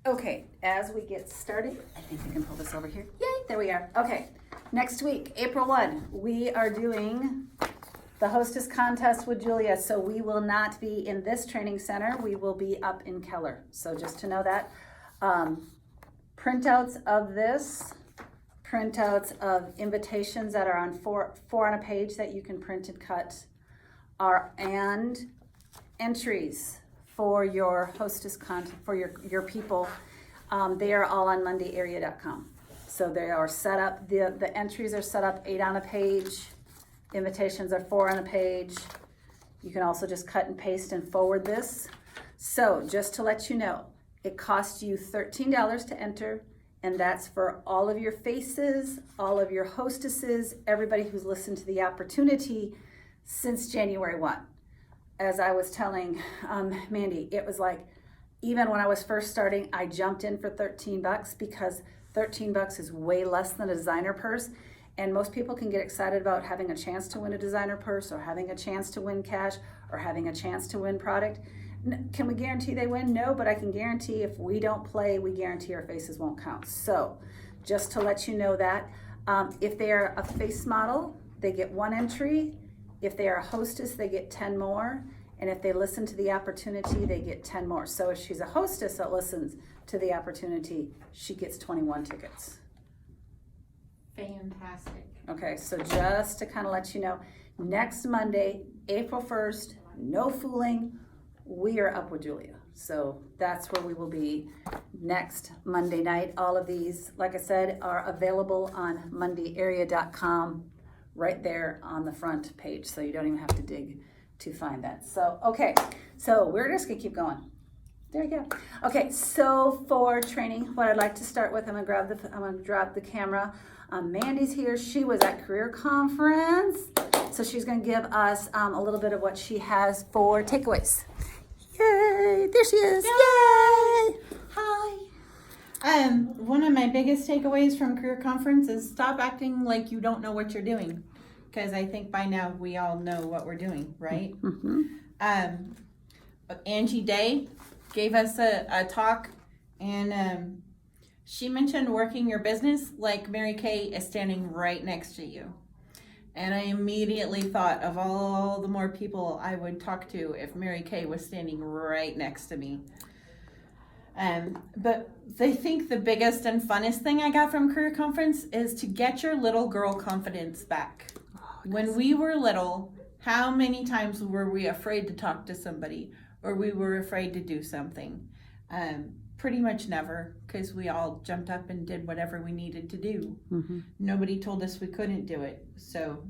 Okay, as we get started, I think we can pull this over here. Yay, there we are. Okay, next week, April 1, we are doing the hostess contest with Julia. So we will not be in this training center. We will be up in Keller. So just to know that. Printouts of this, printouts of invitations that are on four on a page that you can print and cut, and entries for your hostess content, for your people. They are all on mondayarea.com. So they are set up, the entries are set up 8 on a page, invitations are 4 on a page. You can also just cut and paste and forward this. So just to let you know, it costs you $13 to enter, and that's for all of your faces, all of your hostesses, everybody who's listened to the opportunity since January 1. As I was telling Mandy, it was like, even when I was first starting, I jumped in for $13 because $13 is way less than a designer purse. And most people can get excited about having a chance to win a designer purse or having a chance to win cash or having a chance to win product. Can we guarantee they win? No, but I can guarantee if we don't play, we guarantee our faces won't count. So just to let you know that, if they are a face model, they get 1 entry. If they are a hostess, they get 10 more. And if they listen to the opportunity, they get 10 more. So if she's a hostess that listens to the opportunity, she gets 21 tickets. Fantastic. Okay, so just to kind of let you know, next Monday, April 1st, no fooling, we are up with Julia. So that's where we will be next Monday night. All of these, like I said, are available on mondayarea.com right there on the front page. So you don't even have to dig to find that. So, okay, so we're just gonna keep going. There you go. Okay, so for training, what I'd like to start with, I'm gonna grab the camera. Mandy's here. She was at Career Conference, so she's gonna give us a little bit of what she has for takeaways. Yay! There she is. Yay! Hi. One of my biggest takeaways from Career Conference is stop acting like you don't know what you're doing, because I think by now we all know what we're doing, right? Mm-hmm. Angie Day gave us a talk, and she mentioned working your business like Mary Kay is standing right next to you. And I immediately thought of all the more people I would talk to if Mary Kay was standing right next to me. But I think the biggest and funnest thing I got from Career Conference is to get your little girl confidence back. When we were little, how many times were we afraid to talk to somebody, or we were afraid to do something? Pretty much never, because we all jumped up and did whatever we needed to do. Mm-hmm. Nobody told us we couldn't do it. So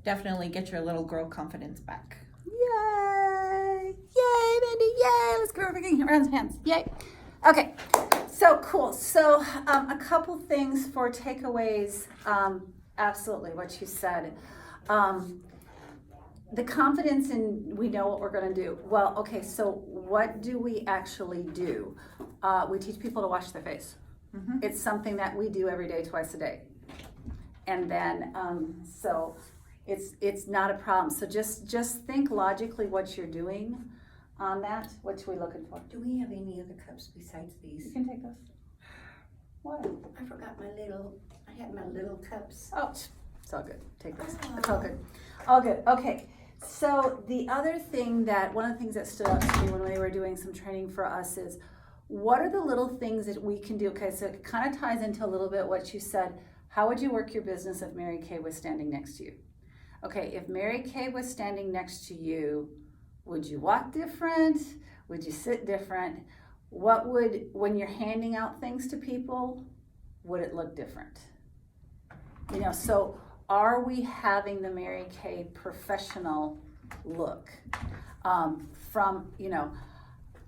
definitely get your little girl confidence back. Yay! Yay, Mandy! Yay! Let's go over again. Around hands. Yay! Okay, so cool. So a couple things for takeaways. Absolutely, what you said. The confidence in we know what we're going to do. Well, okay, so what do we actually do? We teach people to wash their face. Mm-hmm. It's something that we do every day, twice a day. And then, so it's not a problem. So just think logically what you're doing on that. What are we looking for? Do we have any other cups besides You these? can take those. What? I forgot I had my little cups. Oh, it's all good. Take this. It's all good. All good. Okay. So the other thing one of the things that stood out to me when we were doing some training for us is, what are the little things that we can do? Okay, so it kind of ties into a little bit what you said. How would you work your business if Mary Kay was standing next to you? Okay, if Mary Kay was standing next to you, would you walk different? Would you sit different? When you're handing out things to people, would it look different? So are we having the Mary Kay professional look?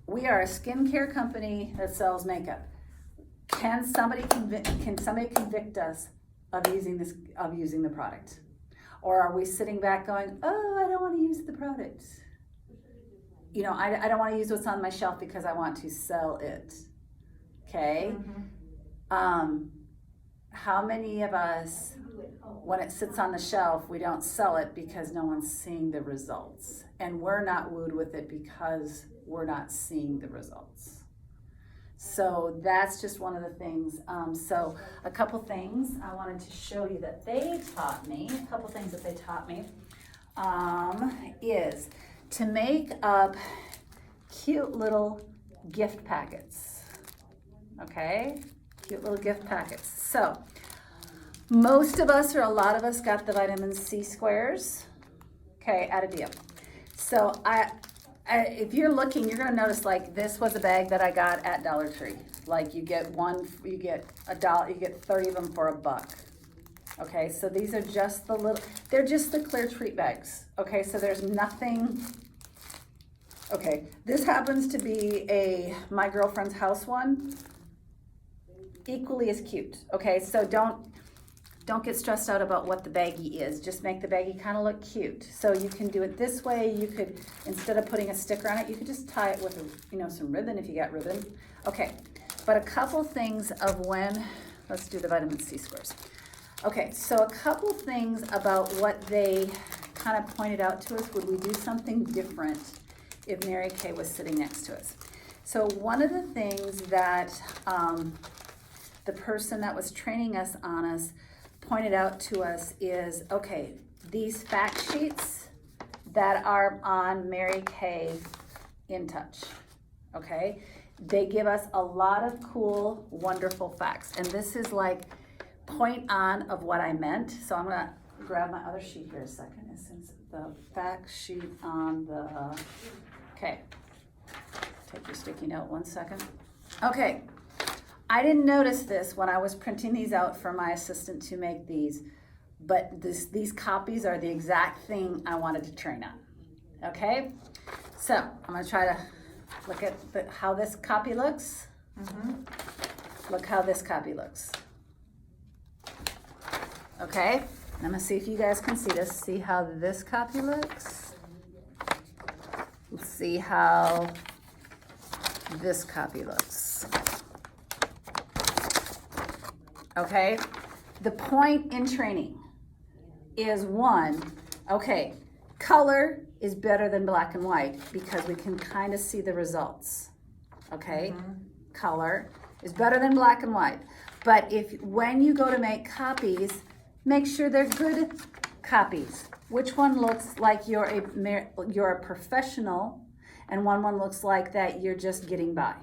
We are a skincare company that sells makeup. Can somebody convict us of using the product? Or are we sitting back going, oh, I don't want to use the product. I don't want to use what's on my shelf because I want to sell it. Okay? Mm-hmm. How many of us, when it sits on the shelf, we don't sell it because no one's seeing the results? And we're not wooed with it because we're not seeing the results. So that's just one of the things. So a couple things I wanted to show you that they taught me, a couple things that they taught me, is to make up cute little gift packets. Okay? Cute little gift packets. So most of us, or a lot of us, got the vitamin C squares, okay, at a deal. So if you're looking, you're gonna notice like this was a bag that I got at Dollar Tree. Like you get $1, you get 30 of them for $1. Okay, so these are just they're just the clear treat bags. Okay, so there's nothing, okay, this happens to be my girlfriend's house one, equally as cute. Okay, so don't get stressed out about what the baggie is. Just make the baggie kind of look cute. So you can do it this way. You could, instead of putting a sticker on it, you could just tie it with some ribbon if you got ribbon. Okay, but a couple things of let's do the vitamin C squares. Okay, so a couple things about what they kind of pointed out to us. Would we do something different if Mary Kay was sitting next to us? So one of the things that the person that was training us on us pointed out to us is, okay, these fact sheets that are on Mary Kay In Touch, okay? They give us a lot of cool, wonderful facts. And this is like point on of what I meant. So I'm gonna grab my other sheet here a second. Since the fact sheet on the, okay. Take your sticky note 1 second. Okay. I didn't notice this when I was printing these out for my assistant to make these, but these copies are the exact thing I wanted to train on. Okay, so I'm gonna try to look at how this copy looks. Look how this copy looks. Okay, I'm gonna see if you guys can see this. See how this copy looks. Let's see how this copy looks. Okay, the point in training is okay, color is better than black and white because we can kind of see the results. Okay, color is better than black and white. But when you go to make copies, make sure they're good copies. Which one looks like you're a professional, and one looks like that you're just getting by.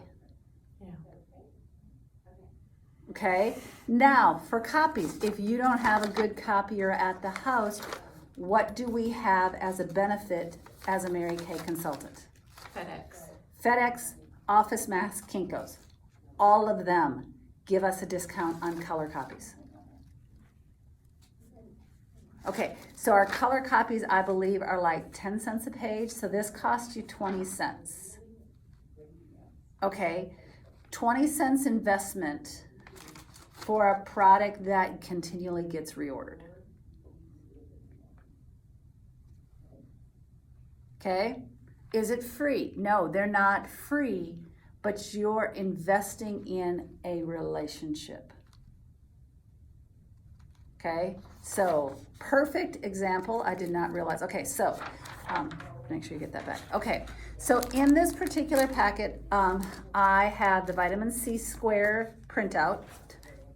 Okay, now for copies, if you don't have a good copier at the house, what do we have as a benefit as a Mary Kay consultant? FedEx, Office Max, Kinko's. All of them give us a discount on color copies. Okay, so our color copies, I believe, are like 10 cents a page, so this costs you 20 cents. Okay, 20 cents investment for a product that continually gets reordered. Okay, is it free? No, they're not free, but you're investing in a relationship. Okay, so perfect example. I did not realize. Okay, so make sure you get that back. Okay, so in this particular packet, I have the vitamin C square printout.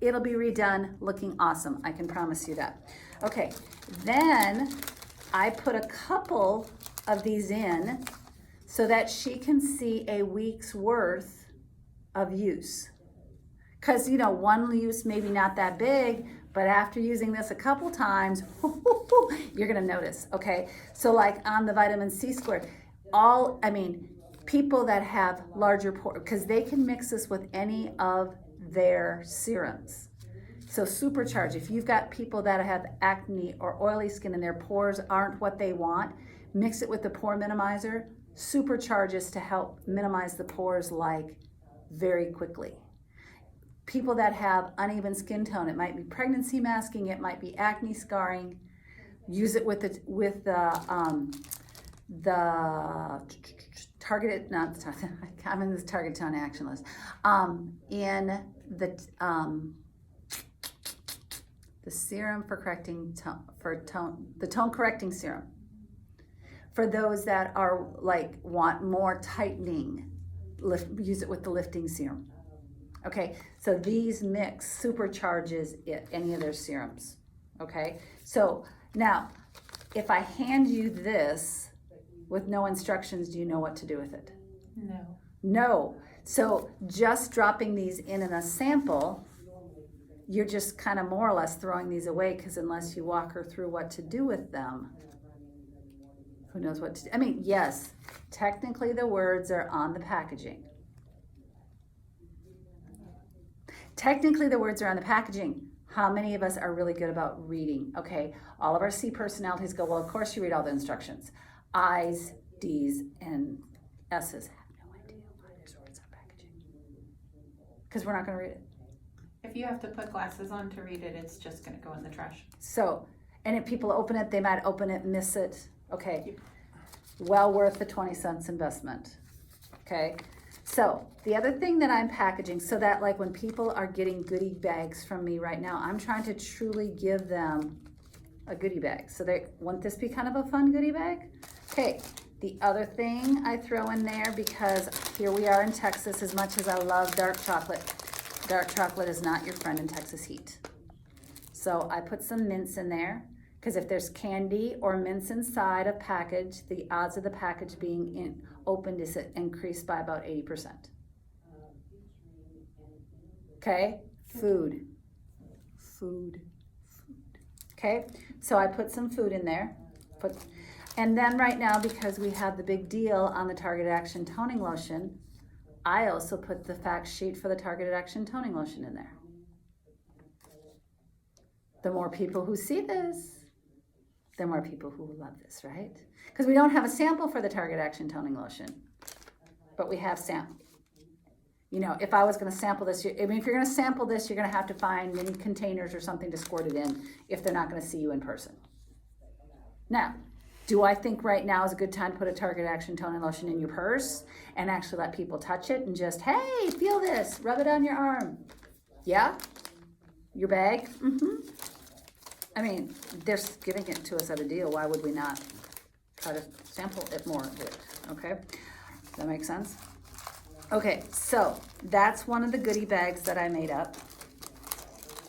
It'll be redone looking awesome. I can promise you that. Okay, then I put a couple of these in so that she can see a week's worth of use. Because, one use maybe not that big, but after using this a couple times, you're gonna notice, okay? So like on the vitamin C square, people that have larger pores, because they can mix this with any of their serums. So supercharge, if you've got people that have acne or oily skin and their pores aren't what they want, mix it with the pore minimizer, supercharges to help minimize the pores like very quickly. People that have uneven skin tone, it might be pregnancy masking, it might be acne scarring, use it with the targeted, I'm in this target tone action list, in the serum for correcting the tone correcting serum. For those that are want more tightening, use it with the lifting serum. Okay, so these mix supercharges any of their serums. Okay, so now if I hand you this with no instructions, do you know what to do with it? No. No. So just dropping these in a sample, you're just kind of more or less throwing these away, because unless you walk her through what to do with them, who knows what to do? I mean, yes, technically the words are on the packaging. Technically the words are on the packaging. How many of us are really good about reading? Okay, all of our C personalities go, well, of course you read all the instructions. I's, D's, and S's have no idea why there's words on packaging. Because we're not going to read it. If you have to put glasses on to read it, it's just gonna go in the trash. So, and if people open it, they might open it, miss it. Okay, well worth the 20 cents investment. Okay, so the other thing that I'm packaging, so that like when people are getting goodie bags from me right now, I'm trying to truly give them a goodie bag. So they want this to be kind of a fun goodie bag. Okay, the other thing I throw in there, because here we are in Texas, as much as I love dark chocolate is not your friend in Texas heat. So I put some mints in there, because if there's candy or mints inside a package, the odds of the package being opened is increased by about 80%. Okay, food. Okay, so I put some food in there. And then right now, because we have the big deal on the Targeted Action Toning Lotion, I also put the fact sheet for the Targeted Action Toning Lotion in there. The more people who see this, the more people who will love this, right? Because we don't have a sample for the Targeted Action Toning Lotion, but we have sample. You know, if I was going to sample this, I mean, if you're going to sample this, you're going to have to find mini containers or something to squirt it in if they're not going to see you in person. Now, do I think right now is a good time to put a Targeted Action Toning Lotion in your purse and actually let people touch it and just, hey, feel this, rub it on your arm? Yeah? Your bag? Mm-hmm. I mean, they're giving it to us at a deal. Why would we not try to sample it more of it? Okay? Does that make sense? Okay, so that's one of the goodie bags that I made up.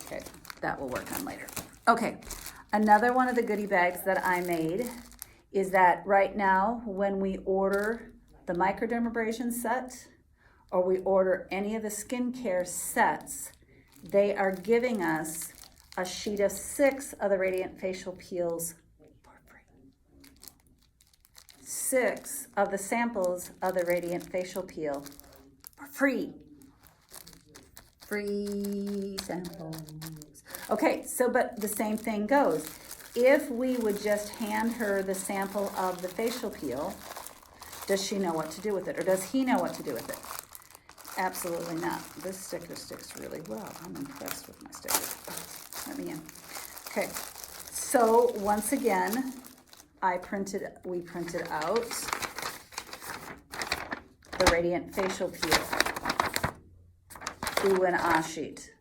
Okay, that will work on later. Okay, another one of the goodie bags that I made is that right now, when we order the microdermabrasion set, or we order any of the skincare sets, they are giving us a sheet of 6 of the Radiant Facial Peels for free. 6 of the samples of the Radiant Facial Peel for free. Free samples. Okay, so but the same thing goes. If we would just hand her the sample of the facial peel, does she know what to do with it? Or does he know what to do with it? Absolutely not. This sticker sticks really well. I'm impressed with my sticker. Let me in. Okay, so once again, we printed out the Radiant Facial Peel. Ooh and ah sheet.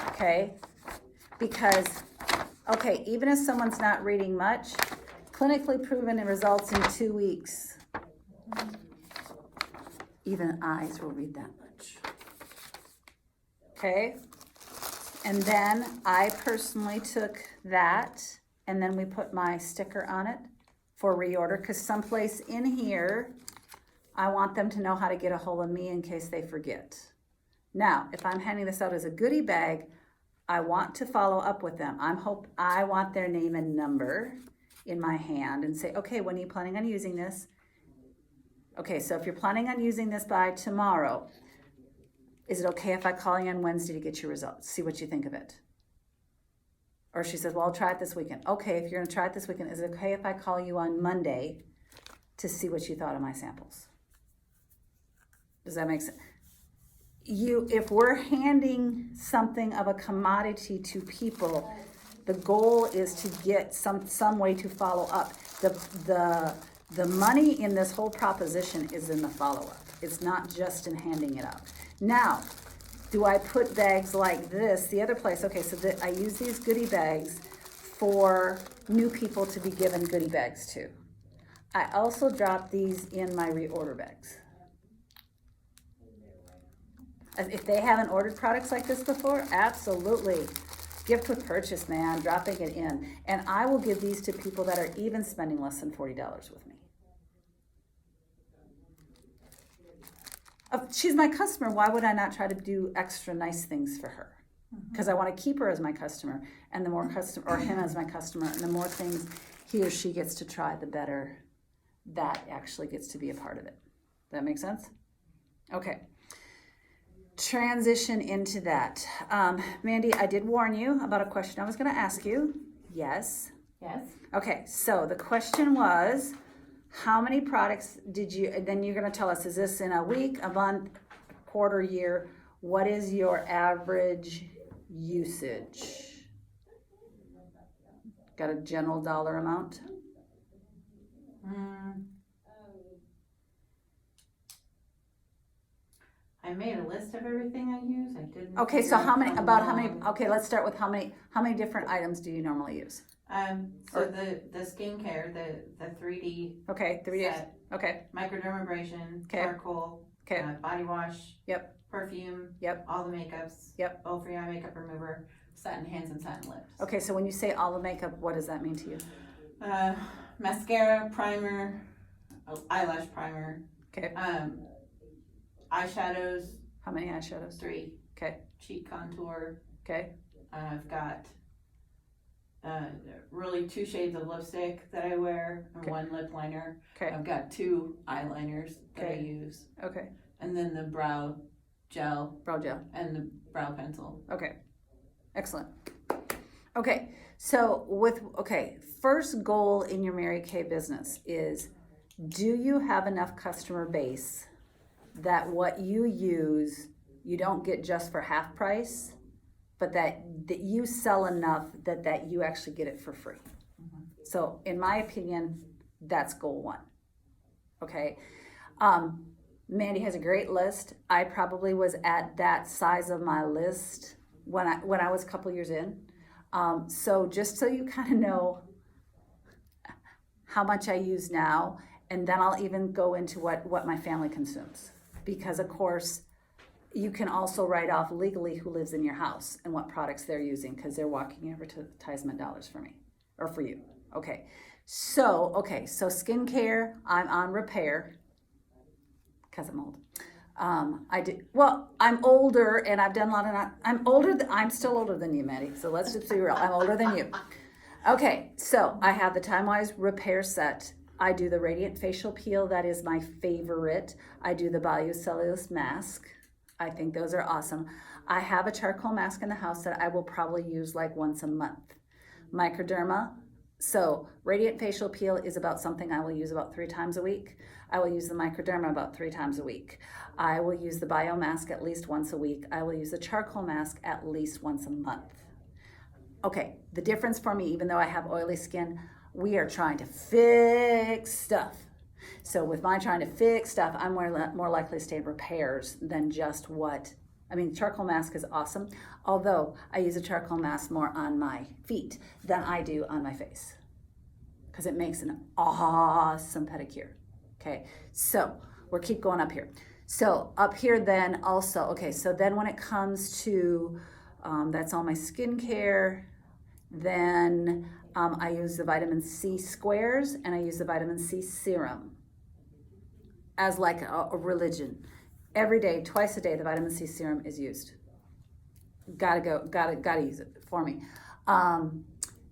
Okay, because okay, even if someone's not reading much, clinically proven it results in 2 weeks. Even eyes will read that much. Okay, and then I personally took that, and then we put my sticker on it for reorder, because someplace in here, I want them to know how to get a hold of me in case they forget. Now, if I'm handing this out as a goodie bag, I want to follow up with them. I want their name and number in my hand and say, okay, when are you planning on using this? Okay, so if you're planning on using this by tomorrow, is it okay if I call you on Wednesday to get your results? See what you think of it. Or she says, well, I'll try it this weekend. Okay, if you're gonna try it this weekend, is it okay if I call you on Monday to see what you thought of my samples? Does that make sense? If we're handing something of a commodity to people, the goal is to get some way to follow up. The money in this whole proposition is in the follow-up. It's not just in handing it out. Now, do I put bags like this? The other place, okay, so I use these goodie bags for new people to be given goodie bags to. I also drop these in my reorder bags. If they haven't ordered products like this before, absolutely. Gift with purchase, man, dropping it in. And I will give these to people that are even spending less than $40 with me. She's my customer. Why would I not try to do extra nice things for her? Because I want to keep her as my customer, and the more or him as my customer, and the more things he or she gets to try, the better that actually gets to be a part of it. That make sense? Okay. Transition into that. Mandy, I did warn you about a question I was going to ask you. Yes. Yes. Okay, so the question was, how many products did you, and then you're going to tell us, is this in a week, a month, a quarter, year? What is your average usage? Got a general dollar amount? I made a list of everything I use. I didn't. Okay, so how many, okay, let's start with how many different items do you normally use? So the skincare, the 3D Okay, 3 days. set, Okay, microdermabrasion, Okay. charcoal, okay, body wash, Yep. perfume, Yep. all the makeups, Yep. both free eye makeup remover, satin hands and satin lips. Okay, so when you say all the makeup, what does that mean to you? Mascara, primer, eyelash primer, Okay, eyeshadows, how many eyeshadows? 3, Okay, cheek contour. okay, I've got really 2 shades of lipstick that I wear and Okay. 1 lip liner. okay, I've got 2 eyeliners that I Okay. use, okay. and then the brow gel Brow gel. and the brow pencil. Okay, excellent. Okay, so first goal in your Mary Kay business is, do you have enough customer base that what you use, you don't get just for half price, but that you sell enough that you actually get it for free? So in my opinion, that's goal 1. Okay. Mandy has a great list. I probably was at that size of my list when I was a couple years in. So just so you kind of know how much I use now, and then I'll even go into what my family consumes. Because of course, you can also write off legally who lives in your house and what products they're using, because they're walking advertisement dollars for me or for you. Okay. So skincare, I'm on repair because I'm old. I'm older and I've done a lot of, I'm still older than you, Maddie. So let's just be real. I'm older than you. Okay. So I have the Time Wise repair set. I do the Radiant Facial Peel. That is my favorite. I do the Biocellulose mask. I think those are awesome. I have a charcoal mask in the house that I will probably use like once a month. Microderma. So Radiant Facial Peel is about something I will use about 3 times a week. I will use the Microderma about 3 times a week. I will use the Bio Mask at least once a week. I will use the charcoal mask at least once a month. Okay, the difference for me, even though I have oily skin, we are trying to fix stuff. So with my trying to fix stuff, I'm more likely to stay in repairs than just charcoal mask is awesome. Although I use a charcoal mask more on my feet than I do on my face, because it makes an awesome pedicure. Okay, so we'll keep going up here. So up here then also, okay, so then when it comes to, that's all my skincare, then I use the vitamin C squares and I use the vitamin C serum as like a religion. Every day, twice a day, the vitamin C serum is used. Gotta use it for me.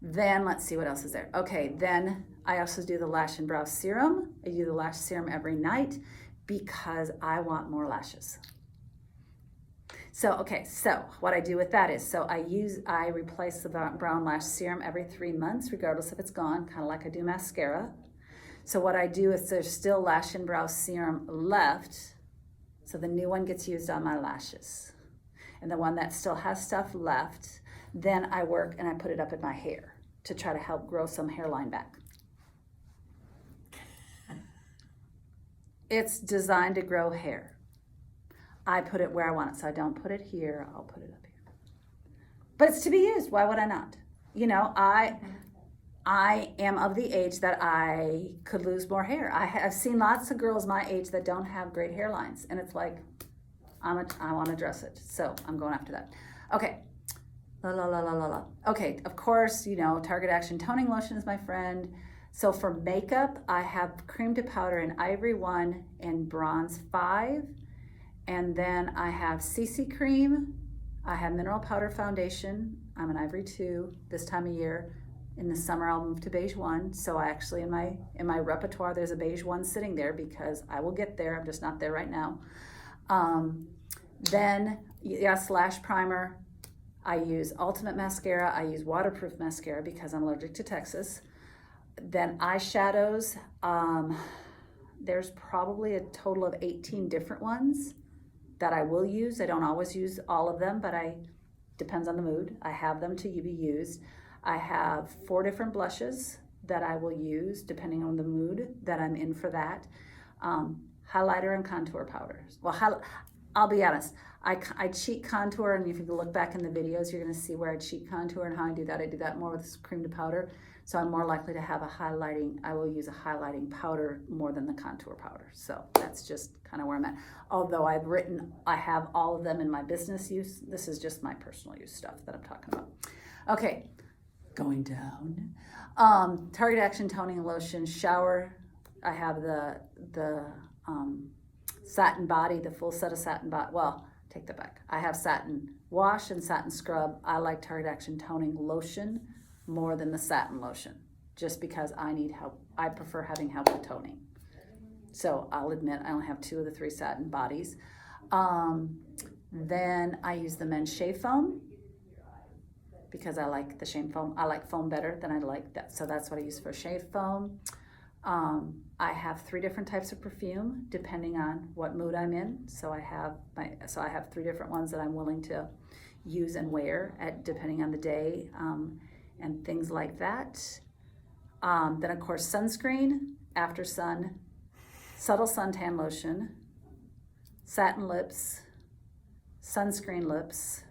Then let's see what else is there. Okay, then I also do the lash and brow serum. I do the lash serum every night because I want more lashes. So what I do with that is, I replace the brown lash serum every 3 months, regardless if it's gone, kind of like I do mascara. So what I do is, there's still lash and brow serum left, so the new one gets used on my lashes. And the one that still has stuff left, then I work and I put it up in my hair to try to help grow some hairline back. It's designed to grow hair. I put it where I want it, so I don't put it here, I'll put it up here. But it's to be used, why would I not? I am of the age that I could lose more hair. I've seen lots of girls my age that don't have great hairlines, and it's like, I want to address it. So I'm going after that. Okay. La la la la la la. Okay, of course, Target Action Toning Lotion is my friend. So for makeup, I have cream to powder in Ivory 1 and Bronze 5. And then I have CC cream. I have mineral powder foundation. I'm an Ivory 2 this time of year. In the summer, I'll move to beige 1. So I actually, in my repertoire, there's a beige 1 sitting there because I will get there. I'm just not there right now. Then, Lash Primer. I use Ultimate Mascara. I use waterproof mascara because I'm allergic to Texas. Then eyeshadows. There's probably a total of 18 different ones that I will use. I don't always use all of them, but depends on the mood. I have them to be used. I have 4 different blushes that I will use depending on the mood that I'm in for that. Highlighter and contour powders. Well, I'll be honest. I cheat contour, and if you look back in the videos, you're going to see where I cheat contour and how I do that. I do that more with cream to powder. So I'm more likely to have I will use a highlighting powder more than the contour powder. So that's just kind of where I'm at. Although I have all of them in my business use. This is just my personal use stuff that I'm talking about. Okay, going down. Target Action Toning Lotion, shower. I have the satin body, the full set of satin body. Well, take that back. I have satin wash and satin scrub. I like Target Action Toning Lotion more than the satin lotion, just because I need help. I prefer having help with toning. So I'll admit I only have 2 of the 3 satin bodies. Then I use the men's shave foam because I like the shave foam. I like foam better than I like that. So that's what I use for shave foam. I have 3 different types of perfume depending on what mood I'm in. So I have 3 different ones that I'm willing to use and wear depending on the day. And things like that. Then of course sunscreen, after sun, subtle suntan lotion, satin lips, sunscreen lips.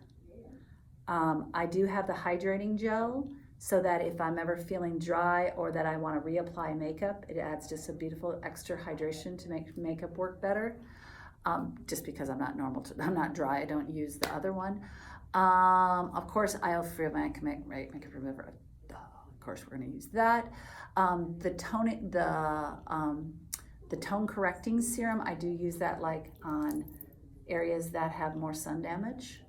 I do have the hydrating gel so that if I'm ever feeling dry or that I want to reapply makeup, it adds just a beautiful extra hydration to make makeup work better. Just because I'm not dry, I don't use the other one. Of course, IL-free makeup remover. Of course, we're going to use that. The tone correcting serum, I do use that like on areas that have more sun damage.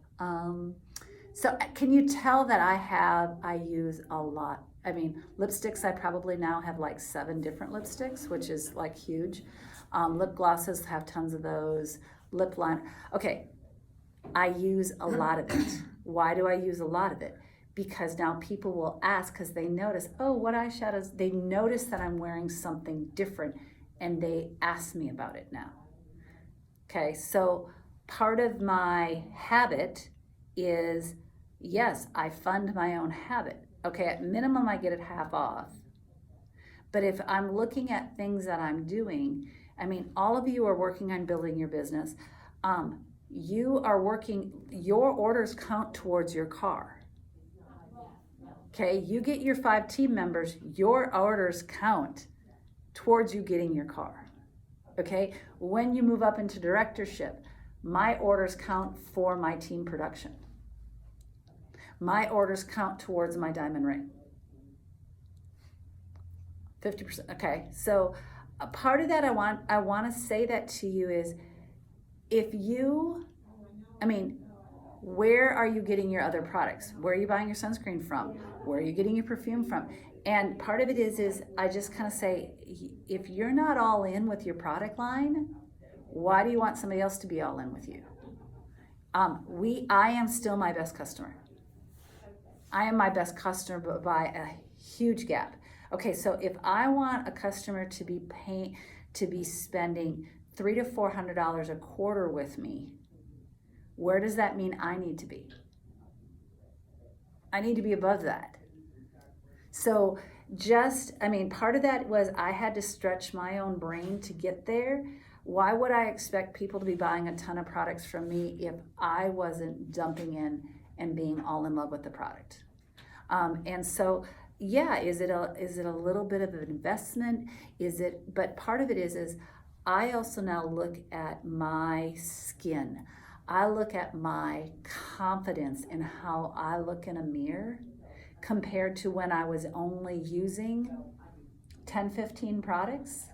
So can you tell that I use a lot? I mean, lipsticks, I probably now have like 7 different lipsticks, which is like huge. Lip glosses, have tons of those. Lip liner. Okay. I use a lot of it. Why do I use a lot of it? Because now people will ask because they notice, oh, what eyeshadows? They notice that I'm wearing something different and they ask me about it now. Okay, so part of my habit is, yes, I fund my own habit. Okay, at minimum I get it half off. But if I'm looking at things that I'm doing, I mean, all of you are working on building your business. You are working, your orders count towards your car. Okay, you get your 5 team members, your orders count towards you getting your car. Okay, when you move up into directorship, my orders count for my team production. My orders count towards my diamond ring. 50%, okay, so a part of that I want to say that to you is, where are you getting your other products? Where are you buying your sunscreen from? Where are you getting your perfume from? And part of it is I just kind of say, if you're not all in with your product line, why do you want somebody else to be all in with you? I am still my best customer. I am my best customer by a huge gap. Okay, so if I want a customer to be spending $300 to $400 a quarter with me, where does that mean I need to be? I need to be above that. So part of that was I had to stretch my own brain to get there. Why would I expect people to be buying a ton of products from me if I wasn't dumping in and being all in love with the product? And so, yeah, is it a little bit of an investment? But part of it is I also now look at my skin. I look at my confidence in how I look in a mirror compared to when I was only using 10, 15 products.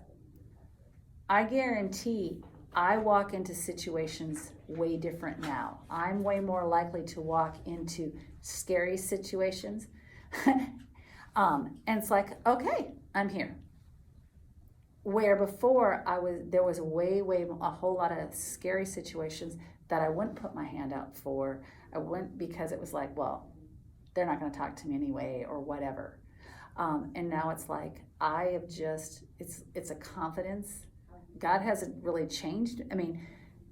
I guarantee I walk into situations way different now. I'm way more likely to walk into scary situations. And it's like, okay, I'm here. Where before there was a whole lot of scary situations that I wouldn't put my hand out for. I wouldn't, because it was like, well, they're not going to talk to me anyway or whatever. And now it's like, it's a confidence. God hasn't really changed. I mean,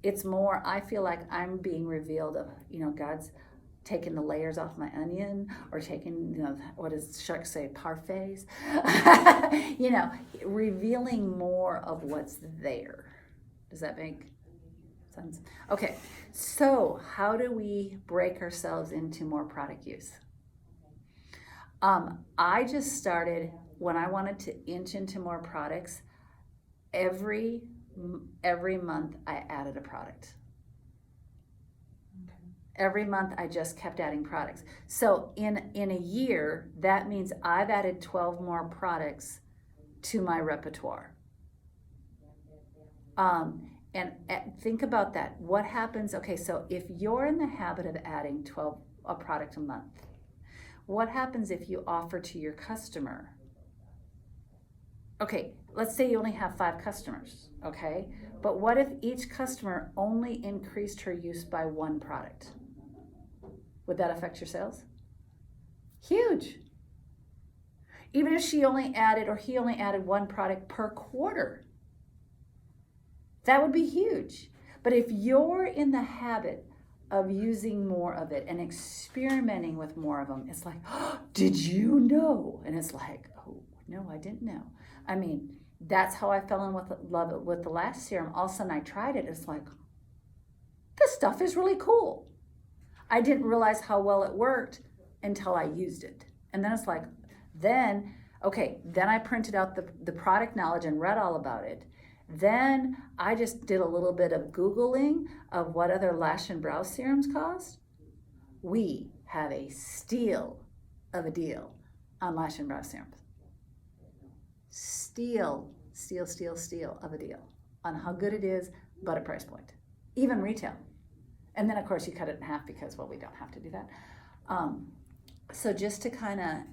it's more, I feel like I'm being revealed of, God's taking the layers off my onion, or taking, what does Chuck say, parfaits? Revealing more of what's there. Does that make sense? Okay, so how do we break ourselves into more product use? I just started, when I wanted to inch into more products, every month I added a product. Every month I just kept adding products. So in a year, that means I've added 12 more products to my repertoire. And think about that. What happens? Okay, so if you're in the habit of adding a product a month, what happens if you offer to your customer? Okay, let's say you only have 5 customers, okay? But what if each customer only increased her use by 1 product? Would that affect your sales? Huge. Even if she only added, or he only added 1 product per quarter, that would be huge. But if you're in the habit of using more of it and experimenting with more of them, it's like, oh, did you know? And it's like, oh, no, I didn't know. I mean, that's how I fell in love with the last serum. All of a sudden I tried it. It's like, this stuff is really cool. I didn't realize how well it worked until I used it. And then it's like, then I printed out the product knowledge and read all about it. Then I just did a little bit of Googling of what other lash and brow serums cost. We have a steal of a deal on lash and brow serums. Steal of a deal on how good it is, but at price point, even retail. And then of course you cut it in half because, well, we don't have to do that. So just to kind of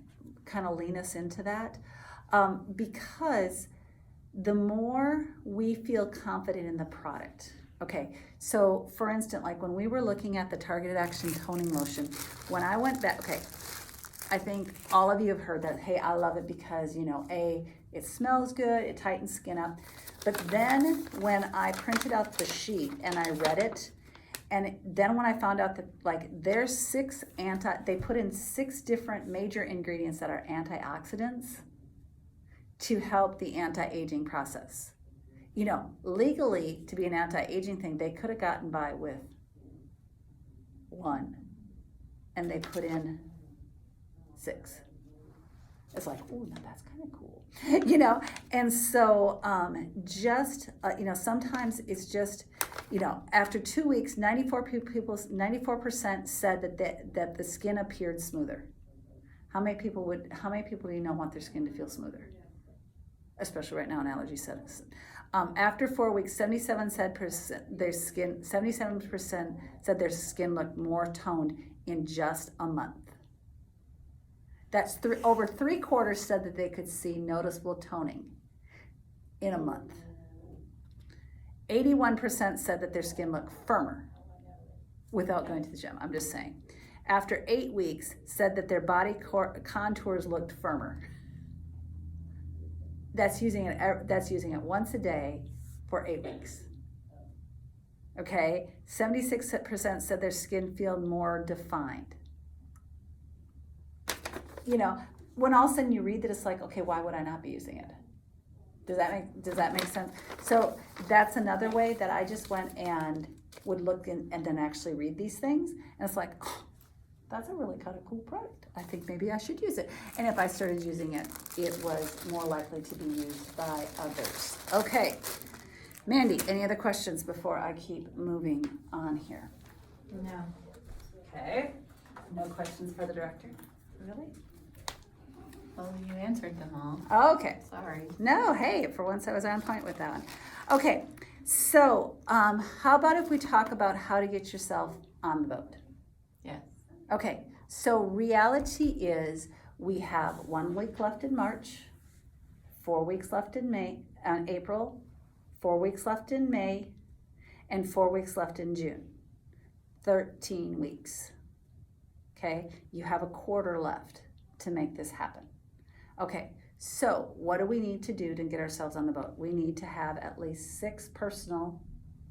lean us into that, because the more we feel confident in the product. Okay, so for instance, like when we were looking at the Targeted Action Toning Lotion, when I went back, I think all of you have heard that, hey, I love it because, it smells good, it tightens skin up. But then when I printed out the sheet and I read it, and then when I found out that there's they put in 6 different major ingredients that are antioxidants to help the anti-aging process. Legally, to be an anti-aging thing, they could have gotten by with 1, and they put in 6. It's like, oh, now that's kind of cool, And so sometimes it's just, after 2 weeks, 94% said that the skin appeared smoother. How many people do you know want their skin to feel smoother? Especially right now in allergy settings. After 4 weeks, 77% said their skin looked more toned in just a month. That's over 3/4 said that they could see noticeable toning in a month. 81% said that their skin looked firmer without going to the gym. I'm just saying. After 8 weeks, said that their body contours looked firmer. That's using it once a day for 8 weeks. Okay, 76% said their skin felt more defined. When all of a sudden you read that, it's like, okay, why would I not be using it? Does that make sense? So that's another way that I just went and would look and then actually read these things, and it's like, oh, that's a really kind of cool product. I think maybe I should use it. And if I started using it, it was more likely to be used by others. Okay, Mandy, any other questions before I keep moving on here? No. Okay. No questions for the director? Really? Well, you answered them all. Okay. Sorry. No, hey, for once I was on point with that one. Okay, so how about if we talk about how to get yourself on the boat? Yes. Okay, so reality is we have 1 week left in March, 4 weeks left in April, 4 weeks left in May, and 4 weeks left in June. 13 weeks. Okay, you have a quarter left to make this happen. Okay, so what do we need to do to get ourselves on the boat? We need to have at least 6 personal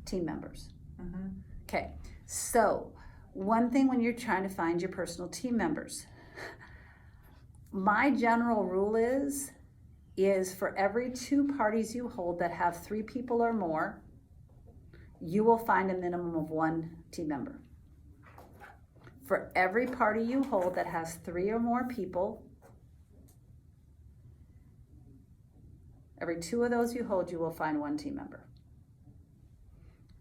team members. Mm-hmm. Okay, so one thing when you're trying to find your personal team members, my general rule is for every 2 parties you hold that have 3 people or more, you will find a minimum of 1 team member. For every party you hold that has 3 or more people, every 2 of those you hold, you will find 1 team member.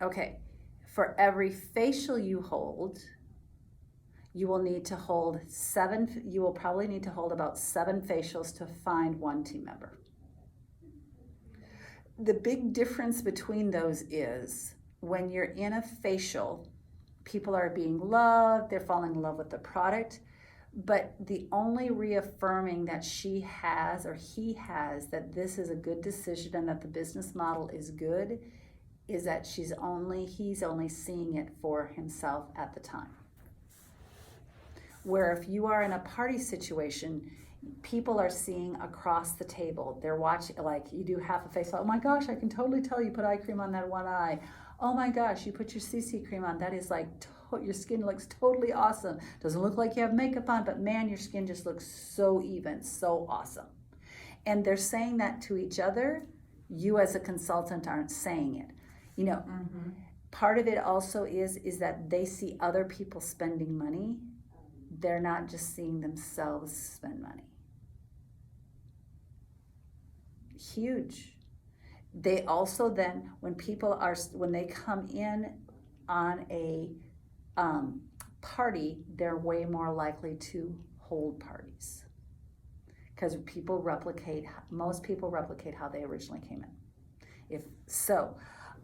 Okay, for every facial you hold, you will need to hold 7, you will probably need to hold about 7 facials to find 1 team member. The big difference between those is when you're in a facial, people are being loved, they're falling in love with the product, but the only reaffirming that she has or he has that this is a good decision and that the business model is good is that he's only seeing it for himself at the time. Where if you are in a party situation, people are seeing across the table. They're watching, like you do half a face, oh my gosh, I can totally tell you put eye cream on that one eye. Oh my gosh, you put your CC cream on. That is like, your skin looks totally awesome. Doesn't look like you have makeup on, but man, your skin just looks so even, so awesome. And they're saying that to each other. You as a consultant aren't saying it. You know, part of it also is that they see other people spending money. They're not just seeing themselves spend money. Huge. They also then, when they come in on a party, they're way more likely to hold parties. Because most people replicate how they originally came in.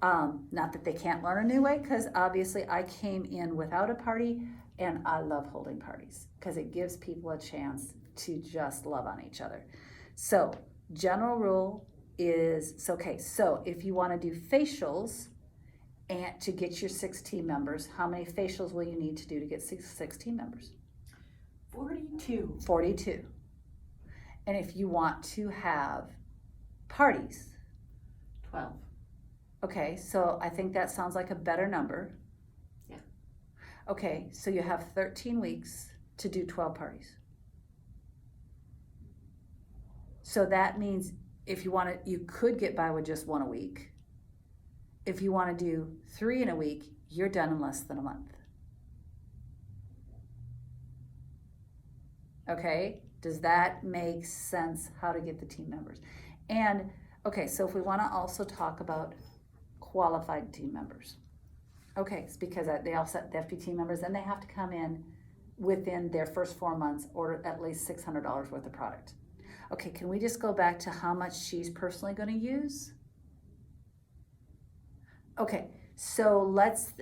Not that they can't learn a new way, because obviously I came in without a party, and I love holding parties, because it gives people a chance to just love on each other. So, general rule is, so if you want to do facials and to get your 6 team members, how many facials will you need to do to get 6 team members? 42. 42. And if you want to have parties? 12. Okay, so I think that sounds like a better number. Yeah. Okay, so you have 13 weeks to do 12 parties. So that means if you want to, you could get by with just 1 a week. If you want to do 3 in a week, you're done in less than a month. Okay, does that make sense how to get the team members? And okay, so if we want to also talk about qualified team members. Okay, it's because they all set the FP team members, and they have to come in within their first 4 months, order at least $600 worth of product. Okay, can we just go back to how much she's personally going to use? Okay, so let's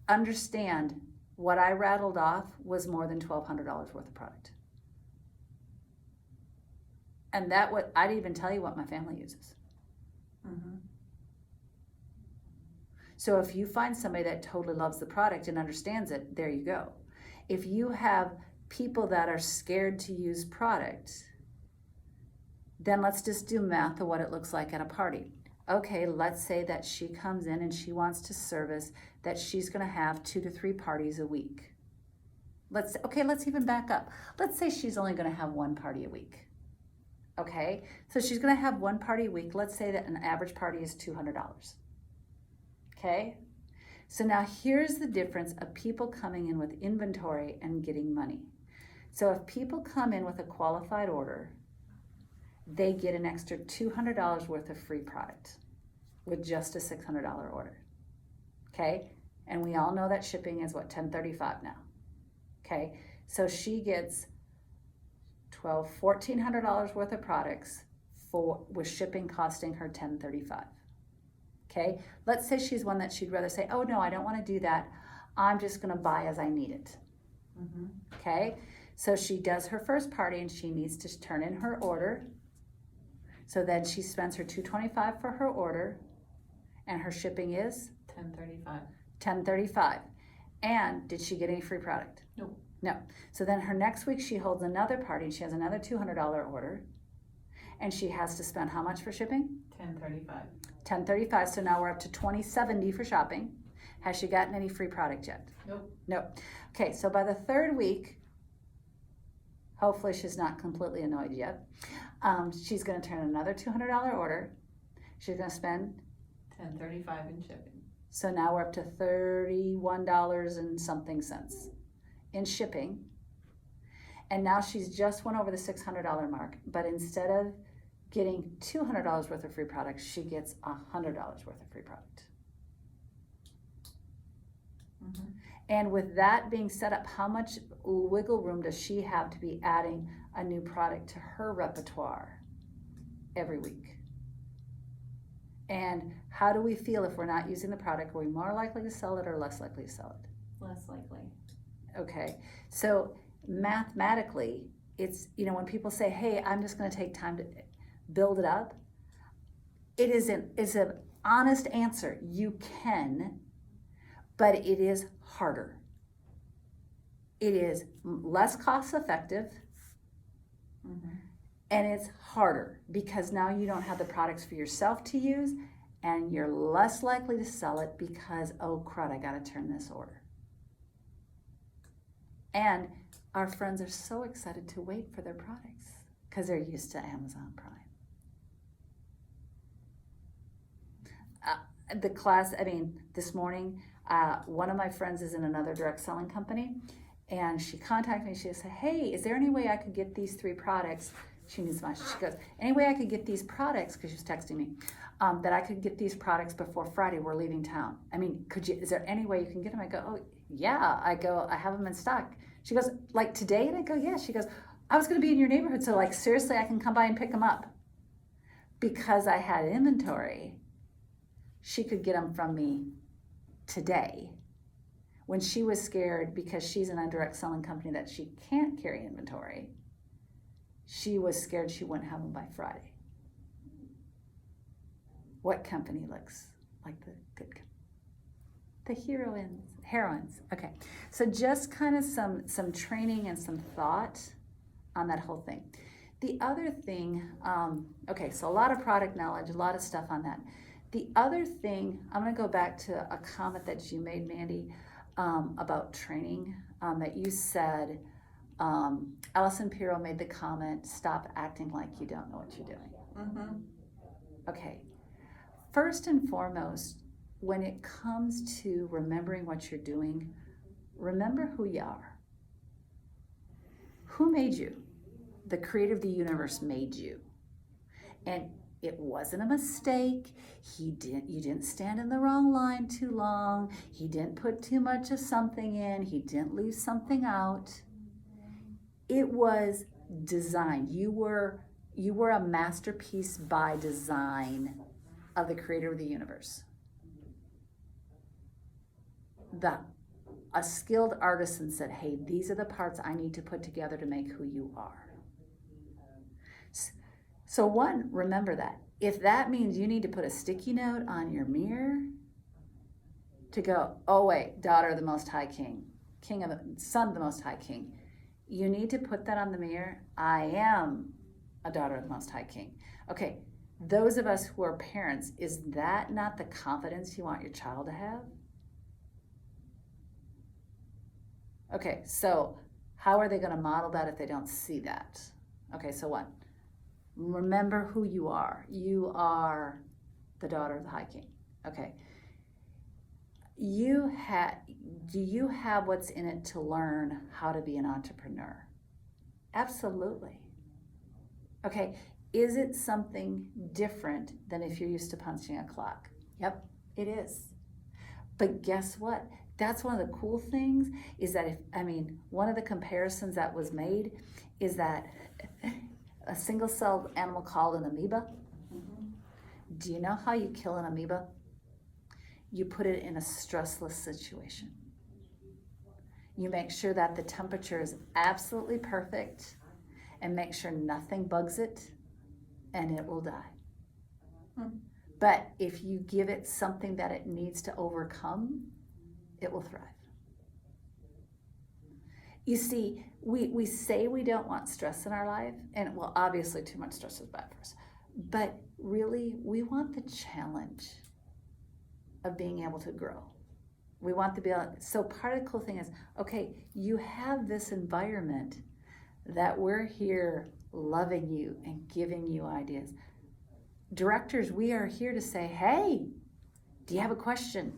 understand what I rattled off was more than $1,200 worth of product. And I didn't even tell you what my family uses. Mm-hmm. So if you find somebody that totally loves the product and understands it, there you go. If you have people that are scared to use product, then let's just do math of what it looks like at a party. Okay, let's say that she comes in and she wants to service that she's going to have 2 to 3 parties a week. Let's even back up. Let's say she's only going to have 1 party a week. Okay, so she's going to have 1 party a week. Let's say that an average party is $200. Okay, so now here's the difference of people coming in with inventory and getting money. So if people come in with a qualified order, they get an extra $200 worth of free product with just a $600 order. Okay, And we all know that shipping is what, $10.35 now. Okay, so she gets $1,400 worth of products with shipping costing her $10.35. Okay, let's say she's one that she'd rather say, oh no, I don't want to do that. I'm just going to buy as I need it. Okay, so she does her first party and she needs to turn in her order. So then she spends her $225 for her order, and her shipping is $10.35. $10.35. And did she get any free product? Nope. No. So then her next week she holds another party and she has another $200 order, and she has to spend how much for shipping? $10.35. $10.35. So now we're up to $20.70 for shopping. Has she gotten any free product yet? Nope. No. Okay, so by the third week, hopefully she's not completely annoyed yet. She's going to turn another $200 order. She's going to spend $10.35 in shipping. So now we're up to $31 and something cents in shipping. And now she's just went over the $600 mark, but instead of getting $200 worth of free product, she gets $100 worth of free product. And with that being set up, how much wiggle room does she have to be adding a new product to her repertoire every week? And how do we feel if we're not using the product? Are we more likely to sell it or less likely to sell it? Less likely. Okay, so mathematically, it's, when people say, hey, I'm just going to take time to build it up, it's an honest answer. You can, but it is harder. It is less cost effective, and it's harder because now you don't have the products for yourself to use, and you're less likely to sell it because, oh crud, I got to turn this order. And our friends are so excited to wait for their products because they're used to Amazon Prime. This morning, one of my friends is in another direct selling company, and she contacted me. She said, hey, is there any way I could get these 3 products? She needs much. She goes, any way I could get these products, because she was texting me, that I could get these products before Friday, we're leaving town. Is there any way you can get them? I go, oh, yeah. I go, I have them in stock. She goes, like today? And I go, yeah. She goes, I was going to be in your neighborhood, so like seriously, I can come by and pick them up. Because I had inventory, she could get them from me today. When she was scared because she's in a direct selling company that she can't carry inventory, she was scared she wouldn't have them by Friday. What company looks like the good company? The heroines. Okay, so just kind of some training and some thought on that whole thing. The other thing, so a lot of product knowledge, a lot of stuff on that. The other thing, I'm going to go back to a comment that you made, Mandy, about training, that you said, Allison Pirro made the comment, stop acting like you don't know what you're doing. Okay, first and foremost, when it comes to remembering what you're doing, remember who you are. Who made you? The creator of the universe made you. And it wasn't a mistake. You didn't stand in the wrong line too long. He didn't put too much of something in. He didn't leave something out. It was designed. You were a masterpiece by design of the creator of the universe. A skilled artisan said, hey, these are the parts I need to put together to make who you are. So one, remember that. If that means you need to put a sticky note on your mirror to go, oh wait, daughter of the Most High King, son of the Most High King, you need to put that on the mirror. I am a daughter of the Most High King. Okay, those of us who are parents, is that not the confidence you want your child to have? Okay, so how are they going to model that if they don't see that? Okay, so what? Remember who you are. You are the daughter of the High King. Okay. Do you have what's in it to learn how to be an entrepreneur? Absolutely. Okay. Is it something different than if you're used to punching a clock? Yep, it is. But guess what? That's one of the cool things is that one of the comparisons that was made is that a single-celled animal called an amoeba. Do you know how you kill an amoeba? You put it in a stressless situation. You make sure that the temperature is absolutely perfect and make sure nothing bugs it, and it will die. But if you give it something that it needs to overcome, it will thrive. You see, we say we don't want stress in our life, and well, obviously too much stress is bad for us. But really, we want the challenge of being able to grow. We want to be able, so part of the cool thing is, okay, you have this environment that we're here loving you and giving you ideas. Directors, we are here to say, hey, do you have a question?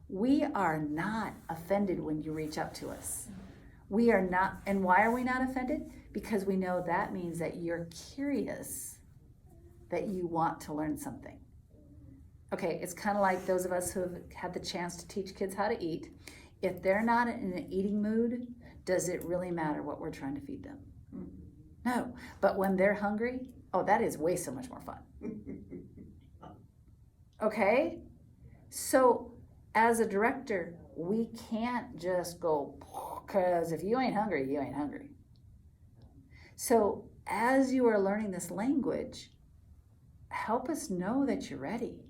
We are not offended when you reach out to us. We are not, and why are we not offended? Because we know that means that you're curious, that you want to learn something. Okay, it's kind of like those of us who have had the chance to teach kids how to eat. If they're not in an eating mood, does it really matter what we're trying to feed them? No, but when they're hungry, oh, that is way so much more fun. Okay, so as a director, we can't just go, because if you ain't hungry, you ain't hungry. So as you are learning this language, help us know that you're ready.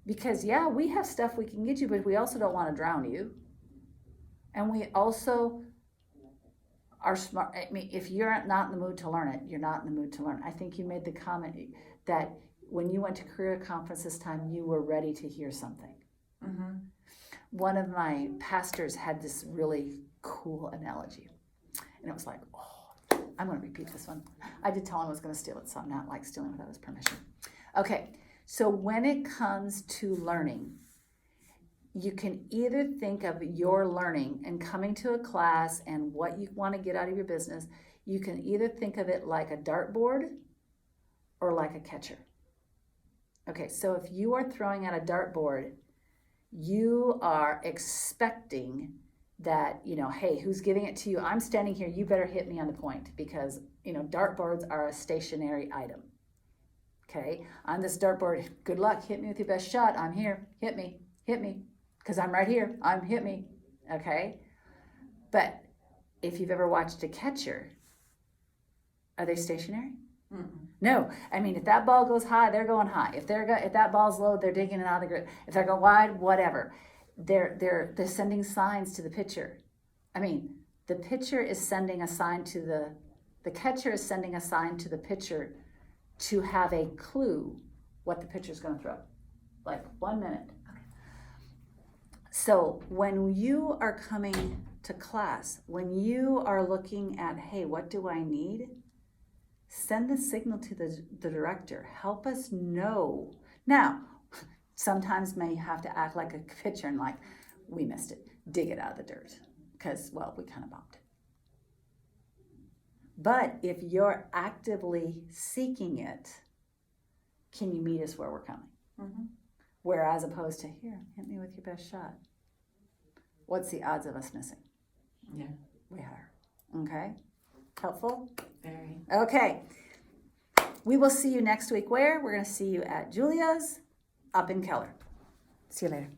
Because yeah, we have stuff we can get you, but we also don't want to drown you. And we also are smart. I mean, if you're not in the mood to learn it, you're not in the mood to learn. I think you made the comment that when you went to career conference this time, you were ready to hear something. Mm-hmm. One of my pastors had this really cool analogy. And it was like, oh, I'm going to repeat this one. I did tell him I was going to steal it, so I'm not like stealing without his permission. Okay, so when it comes to learning, you can either think of your learning and coming to a class and what you want to get out of your business. You can either think of it like a dartboard or like a catcher. Okay, so if you are throwing at a dartboard, you are expecting that, hey, who's giving it to you? I'm standing here, you better hit me on the point because, dartboards are a stationary item. Okay, on this dartboard, good luck, hit me with your best shot. I'm here, hit me, because I'm right here, hit me, okay? But if you've ever watched a catcher, are they stationary? Mm-mm. No, if that ball goes high, they're going high. If that ball's low, they're digging it out of the grip. If they're going wide, whatever. They're sending signs to the pitcher. The pitcher is sending a sign to the catcher is sending a sign to the pitcher to have a clue what the pitcher's going to throw. Like 1 minute. Okay. So when you are coming to class, when you are looking at, hey, what do I need? Send the signal to the director. Help us know. Now, sometimes may have to act like a pitcher and like, we missed it. Dig it out of the dirt. Because, well, we kind of bombed it. But if you're actively seeking it, can you meet us where we're coming? Mm-hmm. Whereas opposed to, here, hit me with your best shot. What's the odds of us missing? Yeah. Way higher. Okay? Helpful? Very. Okay. We will see you next week where? We're going to see you at Julia's up in Keller. See you later.